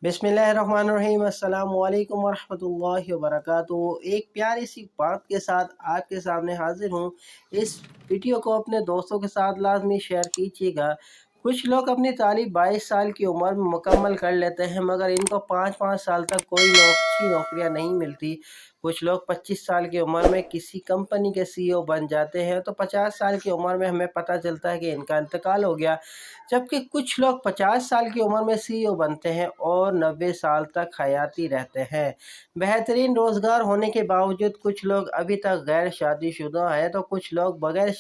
बिस्मिल्लाहिर्रहमानिर्रहीम अस्सलामु अलैकुम वरहमतुल्लाहि वबरकातुहू। एक प्यारी सी बात के साथ आपके सामने हाजिर हूँ। इस वीडियो को अपने दोस्तों के साथ लाजमी शेयर कीजिएगा। कुछ लोग अपनी तालीम 22 साल की उम्र में मुकम्मल कर लेते हैं, मगर इनको 5-5 साल तक कोई अच्छी नौकरियां नहीं मिलती। कुछ लोग 25 साल की उम्र में किसी कंपनी के सीईओ बन जाते हैं, तो 50 साल की उम्र में हमें पता चलता है कि इनका इंतकाल हो गया। जबकि कुछ लोग 50 साल की उम्र में सीईओ बनते हैं और 90 साल तक हयाती रहते हैं। बेहतरीन रोज़गार होने के बावजूद कुछ लोग अभी तक गैर शादीशुदा हैं, तो कुछ लोग बगैर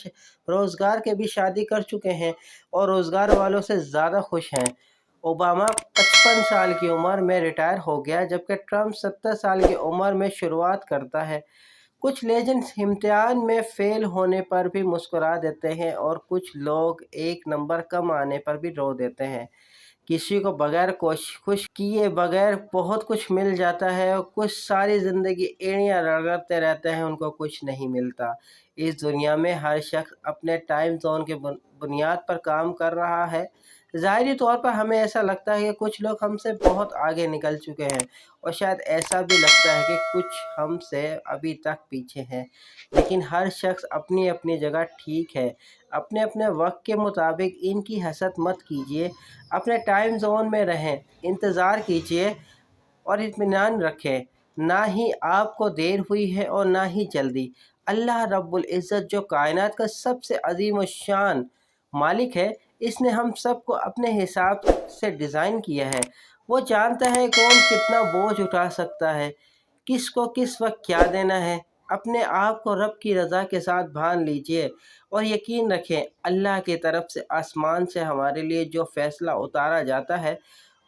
रोज़गार के भी शादी कर चुके हैं और रोज़गार वालों से ज़्यादा खुश हैं। ओबामा 55 साल की उम्र में रिटायर हो गया, जबकि ट्रंप 70 साल की उम्र में शुरुआत करता है। कुछ लेजेंड्स इम्तिहान में फेल होने पर भी मुस्कुरा देते हैं और कुछ लोग एक नंबर कम आने पर भी रो देते हैं। किसी को बगैर खुश किए बगैर बहुत कुछ मिल जाता है और कुछ सारी ज़िंदगी एड़ियाँ रगड़ते रहते हैं, उनको कुछ नहीं मिलता। इस दुनिया में हर शख्स अपने टाइम जोन के बुनियाद पर काम कर रहा है। ज़ाहिरी तौर पर हमें ऐसा लगता है कि कुछ लोग हमसे बहुत आगे निकल चुके हैं, और शायद ऐसा भी लगता है कि कुछ हमसे अभी तक पीछे हैं। लेकिन हर शख्स अपनी अपनी जगह ठीक है। अपने अपने वक्त के मुताबिक इनकी हसद मत कीजिए। अपने टाइम जोन में रहें, इंतज़ार कीजिए और इत्मीनान रखें। ना ही आपको देर हुई है और ना ही जल्दी। अल्लाह रब्बुल इज़्ज़त, जो कायनात का सबसे अज़ीम व शान मालिक है, इसने हम सबको अपने हिसाब से डिज़ाइन किया है। वो जानता है कौन कितना बोझ उठा सकता है, किसको किस वक्त क्या देना है। अपने आप को रब की रज़ा के साथ बांध लीजिए और यकीन रखें, अल्लाह की तरफ से आसमान से हमारे लिए जो फ़ैसला उतारा जाता है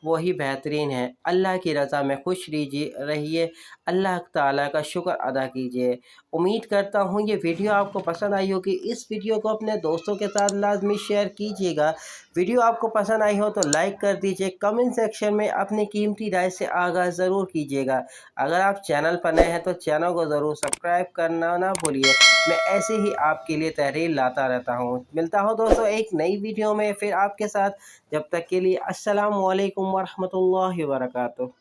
वही बेहतरीन है। अल्लाह की रज़ा में खुश रहिए, अल्लाह ताला का शुक्र अदा कीजिए। उम्मीद करता हूँ ये वीडियो आपको पसंद आई होगी। इस वीडियो को अपने दोस्तों के साथ लाजमी शेयर कीजिएगा। वीडियो आपको पसंद आई हो तो लाइक कर दीजिए। कमेंट सेक्शन में अपनी कीमती राय से आगाह ज़रूर कीजिएगा। अगर आप चैनल पर नए हैं तो चैनल को ज़रूर सब्सक्राइब करना ना भूलिए। मैं ऐसे ही आपके लिए तहरीर लाता रहता हूँ। मिलता हूँ दोस्तों एक नई वीडियो में फिर आपके साथ। जब तक के लिए अस्सलामु अलैकुम वरहमतुल्लाहि वबरकातुहू।